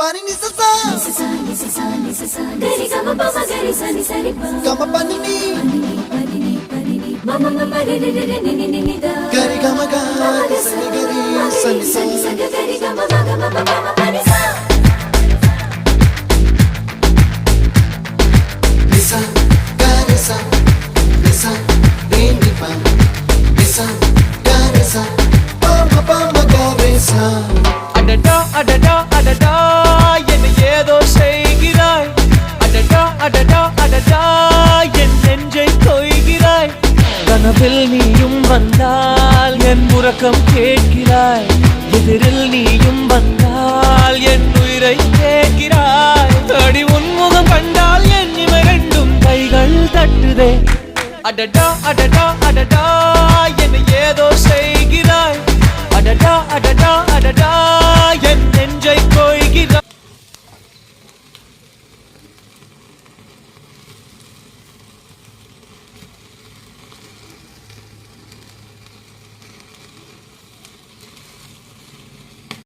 Pani ni sa sa gari ga ma pa ma gari sa ni sa ri pa ga ma pa ni ma ma ma ma re re re ni ni ni da gari ga ma ga sa ni gari sa ni sa gari ga ma ga ma pa ma pa ni sa ni sa gari sa re ni pa ni sa gari sa pa ma gari sa அடடா அடடா அடடா என்ன ஏதோ செய்கிறாய் அடடா அடடா அடடா என் நெஞ்சை கொய்கிறாய் கனவில் நீயும் வந்தால் என் உறக்கம் கேட்கிறாய் எதிரில் நீயும் வந்தால் என் உயிரை கேட்கிறாய் அடி உன்முகம் கண்டால் என் இவை ரெண்டும் கைகள் தட்டுதே அடடா அடடா அடடா என்ன ஏதோ செய்கிறாய் அடடா அடடா அடடா என் நெஞ்சை கொய்கிறாய்